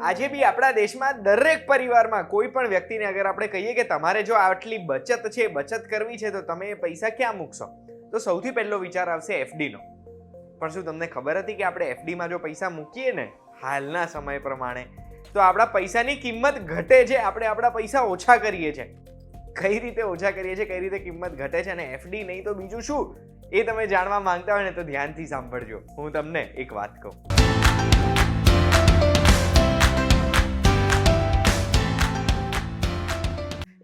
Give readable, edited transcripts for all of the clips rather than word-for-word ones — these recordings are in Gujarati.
આજે બી આપણા દેશમાં દરેક પરિવારમાં કોઈ પણ વ્યક્તિને અગર આપણે કહીએ કે તમારે જો આટલી બચત છે, બચત કરવી છે, તો તમે એ પૈસા ક્યાં મૂકશો? તો સૌથી પહેલો વિચાર આવશે એફડીનો. પણ શું તમને ખબર હતી કે આપણે એફડીમાં જો પૈસા મૂકીએ ને હાલના સમય પ્રમાણે તો આપણા પૈસાની કિંમત ઘટે છે, આપણે આપણા પૈસા ઓછા કરીએ છીએ. કઈ રીતે ઓછા કરીએ છીએ, કઈ રીતે કિંમત ઘટે છે, અને એફડી નહીં તો બીજું શું, એ તમે જાણવા માંગતા હોય ને તો ધ્યાનથી સાંભળજો. હું તમને એક વાત કહું.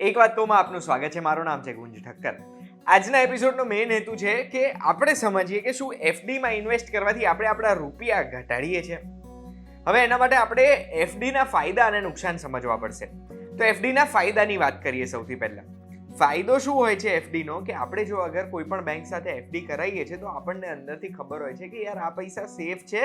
એક વાત તોમાં આપનું સ્વાગત છે. મારું નામ છે ગુંજ ઠક્કર. આજના એપિસોડનો મેઇન હેતુ છે કે આપણે સમજીએ કે શું એફડીમાં ઇન્વેસ્ટ કરવાથી આપણે આપણા રૂપિયા ઘટાડીએ છીએ. હવે એના માટે આપણે એફડીના ફાયદા અને નુકસાન સમજવા પડશે. તો એફડીના ફાયદાની વાત કરીએ. સૌથી પહેલા ફાયદો શું હોય છે એફડીનો, કે આપણે જો અગર કોઈ પણ બેંક સાથે એફડી કરાવીએ છીએ તો આપણને અંદરથી ખબર હોય છે કે યાર આ પૈસા સેફ છે,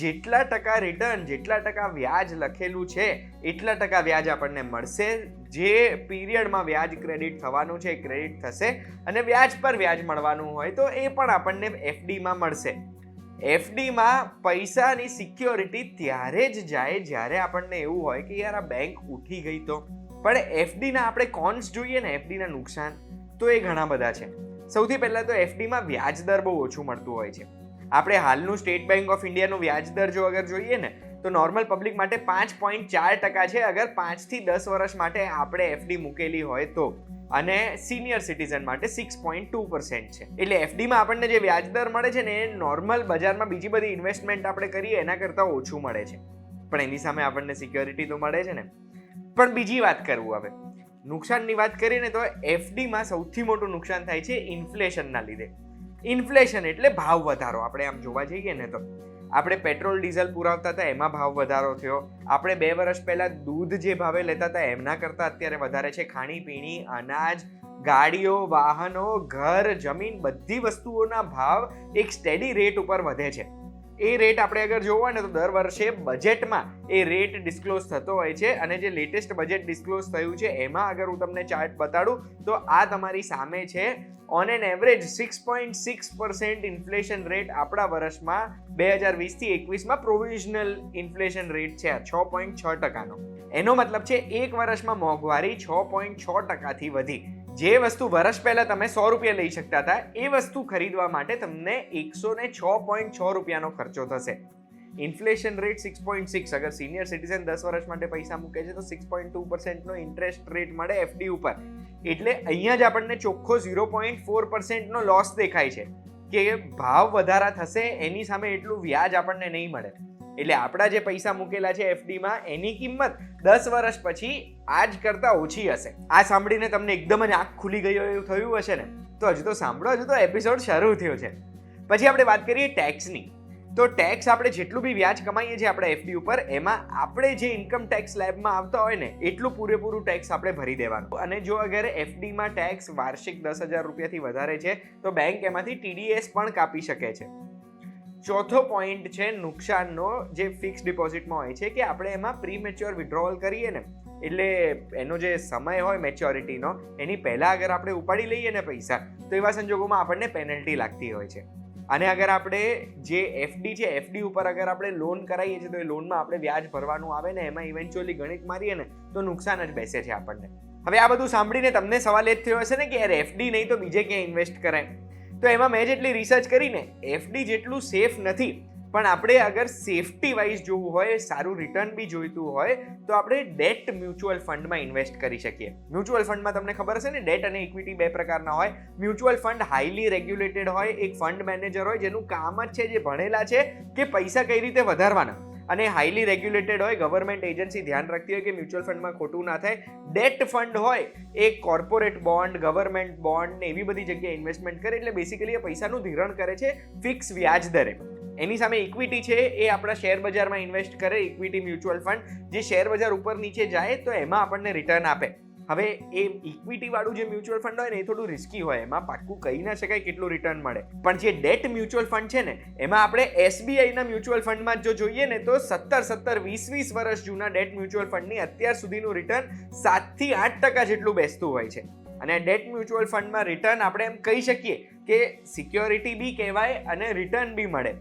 જેટલા ટકા રિટર્ન, જેટલા ટકા વ્યાજ લખેલું છે એટલા ટકા વ્યાજ આપણને મળશે. જે પીરિયડમાં વ્યાજ ક્રેડિટ થવાનું છે ક્રેડિટ થશે, અને વ્યાજ પર વ્યાજ મળવાનું હોય તો એ પણ આપણને એફડીમાં મળશે. એફડીમાં પૈસાની સિક્યોરિટી ત્યારે જ જાય જ્યારે આપણને એવું હોય કે યાર આ બેંક ઉઠી ગઈ તો. પણ એફડીના આપણે કોન્સ જોઈએ ને, એફડીના નુકસાન, તો એ ઘણા બધા છે. સૌથી પહેલાં તો એફડીમાં વ્યાજ દર બહુ ઓછું મળતું હોય છે. આપણે હાલનું સ્ટેટ બેંક ઓફ ઇન્ડિયાનું વ્યાજ દર જો અગર જોઈએ ને તો નોર્મલ પબ્લિક માટે 5.4% છે અગર 5 થી 10 વર્ષ માટે આપણે એફડી મૂકેલી હોય તો, અને સિનિયર સિટીઝન માટે 6.2% છે. એટલે એફડીમાં આપણને જે વ્યાજ દર મળે છે ને એ નોર્મલ બજારમાં બીજી બધી ઇન્વેસ્ટમેન્ટ આપણે કરીએ એના કરતાં ઓછું મળે છે. પણ એની સામે આપણને સિક્યોરિટી તો મળે છે ને. પણ બીજી વાત કરવું, હવે નુકસાનની વાત કરીએ ને તો એફડીમાં સૌથી મોટું નુકસાન થાય છે ઇન્ફ્લેશનના લીધે. ઇન્ફ્લેશન એટલે ભાવ વધારો. આપણે આમ જોવા જઈએ ને તો આપણે પેટ્રોલ ડીઝલ પુરાવતા હતા એમાં ભાવ વધારો થયો. આપણે 2 વર્ષ પહેલા દૂધ જે ભાવે લેતા હતા એમના કરતાં અત્યારે વધારે છે. ખાણીપીણી, અનાજ, ગાડીઓ, વાહનો, ઘર, જમીન, બધી વસ્તુઓના ભાવ એક સ્ટેડી રેટ ઉપર વધે છે. એ રેટ આપણે અગર જોવો ને તો દર વર્ષે બજેટમાં એ રેટ ડિસ્ક્લોઝ થતો હોય છે, અને જે લેટેસ્ટ બજેટ ડિસ્ક્લોઝ થયું છે એમાં અગર હું તમને ચાર્ટ બતાડું તો આ તમારી સામે છે. On an average 6.6% inflation rate આપણા વર્ષમાં 2020 થી 21માં પ્રોવિઝનલ ઇન્ફ્લેશન રેટ છે 6.6%નો. એનો મતલબ છે એક વર્ષમાં મોંઘવારી 6.6%થી વધી. જે વસ્તુ વર્ષ પહેલા તમે 100 રૂપિયા લઈ શકતા હતા એ વસ્તુ ખરીદવા માટે તમને 106.6 રૂપિયાનો ખર્ચો થશે. Inflation rate 6.6. અગર સિનિયર સિટીઝન 10 વર્ષ માટે પૈસા મૂકે છે તો 6.2%નો ઇન્ટરેસ્ટ રેટ મળે એફડી ઉપર. એટલે અહીંયા જ આપણને ચોખ્ખો 0.4%નો લોસ દેખાય છે કે ભાવ વધારા થશે એની સામે એટલું વ્યાજ આપણને નહીં મળે. એટલે આપણા જે પૈસા મૂકેલા છે એફડીમાં એની કિંમત 10 વર્ષ પછી આજ કરતાં ઓછી હશે. આ સાંભળીને તમને એકદમ જ આંખ ખુલી ગયો એવું થયું હશે ને? તો હજુ તો સાંભળો, હજુ તો એપિસોડ શરૂ થયો છે. પછી આપણે વાત કરીએ ટેક્સની. તો ટેક્સ આપણે જેટલું બી વ્યાજ કમાઈએ છીએ આપણે એફડી ઉપર, એમાં આપણે જે ઇન્કમ ટેક્સ સ્લેબમાં આવતા હોય ને એટલું પૂરેપૂરું ટેક્સ આપણે ભરી દેવાનું. અને જો અગર એફડીમાં ટેક્સ વાર્ષિક 10,000 રૂપિયાથી વધારે છે તો બેંક એમાંથી TDS પણ કાપી શકે છે. ચોથો પોઈન્ટ છે નુકસાનનો, જે ફિક્સ ડિપોઝિટમાં હોય છે, કે આપણે એમાં પ્રીમેચ્યોર વિડ્રોવલ કરીએ ને, એટલે એનો જે સમય હોય મેચ્યોરિટીનો એની પહેલાં અગર આપણે ઉપાડી લઈએ ને પૈસા, તો એવા સંજોગોમાં આપણને પેનલ્ટી લાગતી હોય છે. અને અગર આપણે જે એફડી છે એફડી ઉપર અગર આપણે લોન કરાવીએ છીએ તો એ લોનમાં આપણે વ્યાજ ભરવાનું આવે ને એમાં ઇવેન્ચ્યુઅલી ગણિત મારીએ ને તો નુકસાન જ બેસે છે આપણને. હવે આ બધું સાંભળીને તમને સવાલ એ જ થયો હશે ને કે યાર એફડી નહીં તો બીજે ક્યાં ઇન્વેસ્ટ કરાય? તો એમાં મેં જેટલી રિસર્ચ કરીને એફડી જેટલું સેફ નથી, પણ આપણે અગર સેફટી વાઇઝ જોવું હોય, સારું રિટર્ન બી જોઈતું હોય તો આપણે ડેટ મ્યુચ્યુઅલ ફંડમાં ઇન્વેસ્ટ કરી શકીએ. મ્યુચ્યુઅલ ફંડમાં તમને ખબર હશે ને, ડેટ અને ઇક્વિટી 2 પ્રકારના હોય. મ્યુચ્યુઅલ ફંડ હાઈલી રેગ્યુલેટેડ હોય, એક ફંડ મેનેજર હોય જેનું કામ જ છે, જે ભણેલા છે કે પૈસા કઈ રીતે વધારવાના. અને હાઈલી રેગ્યુલેટેડ હોય, ગવર્મેન્ટ એજન્સી ધ્યાન રાખતી હોય કે મ્યુચ્યુઅલ ફંડમાં ખોટું ના થાય. ડેટ ફંડ હોય એ કોર્પોરેટ બોન્ડ, ગવર્મેન્ટ બોન્ડ ને એવી બધી જગ્યાએ ઇન્વેસ્ટમેન્ટ કરે, એટલે બેસિકલી એ પૈસાનું ધિરાણ કરે છે ફિક્સ વ્યાજ દરે. એની સામે ઇક્વિટી છે એ આપણા શેર બજારમાં ઇન્વેસ્ટ કરે. ઇક્વિટી મ્યુચ્યુઅલ ફંડ જે શેર બજાર ઉપર નીચે જાય તો એમાં આપણને રિટર્ન આપે. હવે એ ઇક્વિટી વાળું જે મ્યુચ્યુઅલ ફંડ હોય ને એ થોડું રિસ્કી હોય, એમાં પાક્કું કહી ના શકાય કેટલું રિટર્ન મળે. પણ જે ડેટ મ્યુચ્યુઅલ ફંડ છે ને એમાં આપણે SBIના મ્યુચ્યુઅલ ફંડમાં જો જોઈએ ને તો 17-20 વર્ષ જૂના ડેટ મ્યુચ્યુઅલ ફંડની અત્યાર સુધીનું રિટર્ન 7 થી 8% જેટલું બેસતું હોય છે. અને ડેટ મ્યુચ્યુઅલ ફંડમાં રિટર્ન આપણે એમ કહી શકીએ કે સિક્યોરિટી બી કહેવાય અને રિટર્ન બી મળે.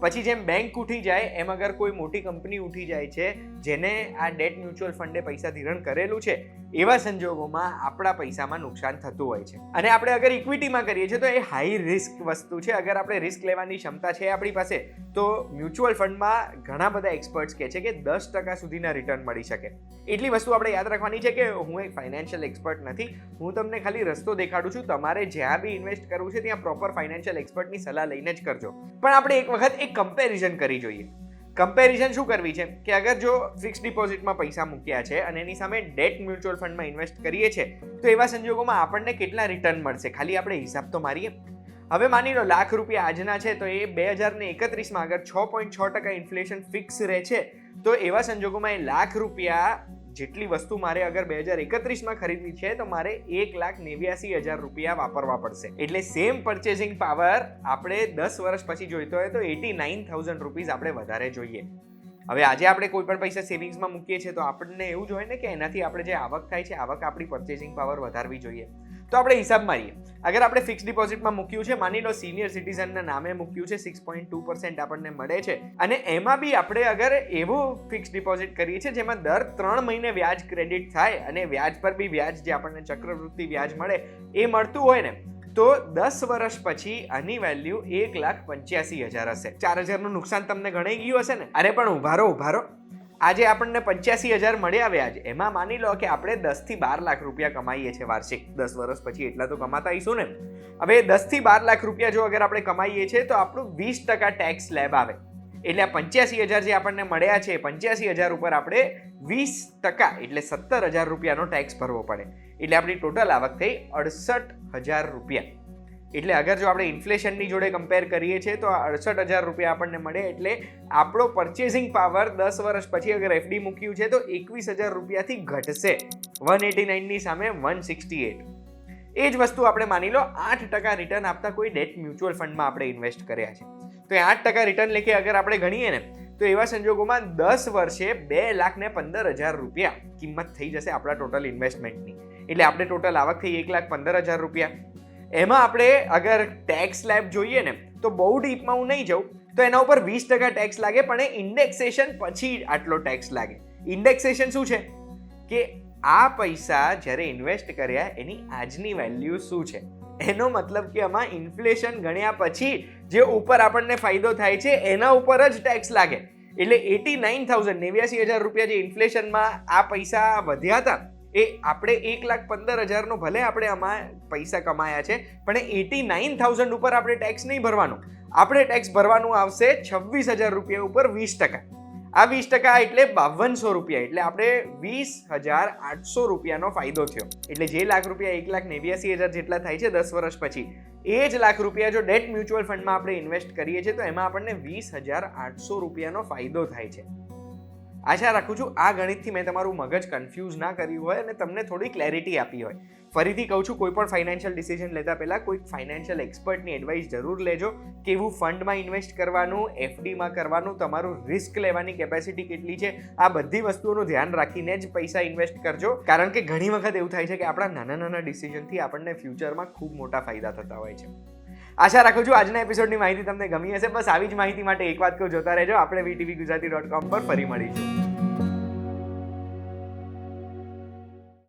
પછી જેમ બેંક ઉઠી જાય એમ અગર કોઈ મોટી કંપની ઉઠી જાય છે જેને આ ડેટ મ્યુચ્યુઅલ ફંડે પૈસા ધિરાણ કરેલું છે, એવા સંજોગોમાં આપણા પૈસામાં નુકસાન થતું હોય છે. અને આપણે અગર ઇક્વિટીમાં કરીએ છીએ તો એ હાઈ રિસ્ક વસ્તુ છે. અગર આપણે રિસ્ક લેવાની ક્ષમતા છે આપણી પાસે, તો મ્યુચ્યુઅલ ફંડમાં ઘણા બધા એક્સપર્ટ્સ કહે છે કે 10% સુધીના રિટર્ન મળી શકે. એટલી વસ્તુ આપણે યાદ રાખવાની છે કે હું એક ફાઇનાન્શિયલ એક્સપર્ટ નથી, હું તમને ખાલી રસ્તો દેખાડું છું. તમારે જ્યાં બી ઇન્વેસ્ટ કરવું છે ત્યાં પ્રોપર ફાઇનાન્શિયલ એક્સપર્ટની સલાહ લઈને જ કરજો. પણ આપણે એક વખત એક કમ્પેરિઝન કરી જોઈએ. કમ્પેરિઝન શું કરવી છે કે અગર જો ફિક્સ ડિપોઝિટમાં પૈસા મૂક્યા છે અને એની સામે ડેટ મ્યુચ્યુઅલ ફંડમાં ઇન્વેસ્ટ કરીએ છીએ, તો એવા સંજોગોમાં આપણને કેટલા રિટર્ન મળશે, ખાલી આપણે હિસાબ તો મારીએ. હવે માની લો ₹1,00,000 આજના છે તો એ 2031માં અગર 6.6% ઇન્ફ્લેશન ફિક્સ રહે છે, તો એવા સંજોગોમાં એ ₹1,00,000 જેટલી વસ્તુ મારે અગર 2031માં ખરીદવી છે તો મારે ₹1,89,000 વાપરવા પડશે. એટલે સેમ પરચેસિંગ પાવર આપણે 10 વર્ષ પછી જોઈતો હોય તો ₹89,000 આપણે વધારે જોઈએ. હવે આજે આપણે કોઈ પણ પૈસા સેવિંગ્સમાં મૂકીએ છીએ તો આપણને એવું જ હોય ને કે એનાથી આપણે જે આવક થાય છે, આવક આપણી પરચેસિંગ પાવર વધારવી જોઈએ. તો આપણે હિસાબ મારીએ. અગર આપણે ફિક્સ ડિપોઝિટમાં મૂક્યું છે, માની લો સિનિયર સિટીઝનના નામે મૂક્યું છે, 6.2% આપણને મળે છે, અને એમાં બી આપણે અગર એવું ફિક્સ ડિપોઝિટ કરીએ છીએ જેમાં દર 3 મહિને વ્યાજ ક્રેડિટ થાય અને વ્યાજ પર બી વ્યાજ જે આપણને ચક્રવૃત્તિ વ્યાજ મળે એ મળતું હોય ને, તો 10 વર્ષ પછી આની વેલ્યુ 1,85,000 હશે. 4,000નું નુકસાન તમને ગણાઈ ગયું હશે ને? અરે પણ ઉભા રહો. આજે આપણને 85,000 મળ્યા વ્યાજ, એમાં માની લો કે આપણે 10 થી 12 લાખ રૂપિયા કમાઈએ છીએ વાર્ષિક. 10 વર્ષ પછી એટલા તો કમાતા આવીશું ને. હવે 10 થી 12 લાખ રૂપિયા જો અગર આપણે કમાઈએ છીએ તો આપણું 20% ટેક્સ સ્લેબ આવે. એટલે આ 85,000 જે આપણને મળ્યા છે, 85,000 ઉપર આપણે 20% એટલે ₹17,000 ટેક્સ ભરવો પડે. એટલે આપણી ટોટલ આવક થઈ ₹68,000. એટલે અગર જો આપણે ઇન્ફ્લેશનની જોડે કમ્પેર કરીએ છીએ તો ₹68,000 આપણને મળે. એટલે આપણો પરચેસિંગ પાવર 10 વર્ષ પછી અગર એફડી મૂક્યું છે તો ₹21,000 થી ઘટશે. 189ની સામે 168. એ જ વસ્તુ આપણે માની લો 8% રિટર્ન આપતા કોઈ ડેટ મ્યુચ્યુઅલ ફંડમાં આપણે ઇન્વેસ્ટ કર્યા છે, તો એ 8% રિટર્ન લેખે અગર આપણે ગણીએ ને તો એવા સંજોગોમાં 10 વર્ષે ₹2,15,000 કિંમત થઈ જશે આપણા ટોટલ ઇન્વેસ્ટમેન્ટની. એટલે આપણે ટોટલ આવક થઈ ₹1,15,000. એમાં આપણે અગર ટેક્સ સ્લેબ જોઈએ ને તો બહુ ડીપમાં હું નહીં જાઉં તો એના ઉપર 20% ટેક્સ લાગે, પણ એ ઇન્ડેક્સેશન પછી આટલો ટેક્સ લાગે. ઇન્ડેક્સેશન શું છે કે આ પૈસા જ્યારે ઇન્વેસ્ટ કર્યા એની આજની વેલ્યુ શું છે, એનો મતલબ કે આમાં ઇન્ફ્લેશન ગણ્યા પછી જે ઉપર આપણને ફાયદો થાય છે એના ઉપર જ ટેક્સ લાગે. એટલે 89,000 જે ઇન્ફ્લેશનમાં આ પૈસા વધ્યા હતા એ આપણે 1,15,000 ભલે આપણે આમાં પૈસા કમાયા છે, પણ 89,000 ઉપર આપણે ટેક્સ નહીં ભરવાનું. આપણે ટેક્સ ભરવાનું આવશે ₹26,000 ઉપર 20%. આ 20% એટલે ₹5,200. એટલે આપણે ₹20,800 ફાયદો થયો. એટલે જે ₹1,00,000 1,89,000 જેટલા થાય છે 10 વર્ષ પછી, એ જ ₹1,00,000 જો ડેટ મ્યુચ્યુઅલ ફંડમાં આપણે ઇન્વેસ્ટ કરીએ છીએ તો એમાં આપણને ₹20,800 ફાયદો થાય છે. આશા રાખું છું આ ગણિતથી મેં તમારું મગજ કન્ફ્યુઝ ના કર્યું હોય અને તમને થોડી ક્લેરિટી આપી હોય. ફરીથી કહું છું, કોઈ પણ ફાઇનાન્શિયલ ડિસિઝન લેતા પહેલાં કોઈ ફાઇનાન્શિયલ એક્સપર્ટની એડવાઇસ જરૂર લેજો. કેવું ફંડમાં ઇન્વેસ્ટ કરવાનું, એફડીમાં કરવાનું, તમારું રિસ્ક લેવાની કેપેસિટી કેટલી છે, આ બધી વસ્તુઓનું ધ્યાન રાખીને જ પૈસા ઇન્વેસ્ટ કરજો. કારણ કે ઘણી વખત એવું થાય છે કે આપણા નાના ડિસિઝનથી આપણને ફ્યુચરમાં ખૂબ મોટા ફાયદા થતા હોય છે. આશા રાખું છું આજના એપિસોડની માહિતી તમને ગમી હશે. બસ આવી જ માહિતી માટે એક વાત કહું, જોતા રહેજો આપણે VTVGujarati.com પર ફરી મળીશું.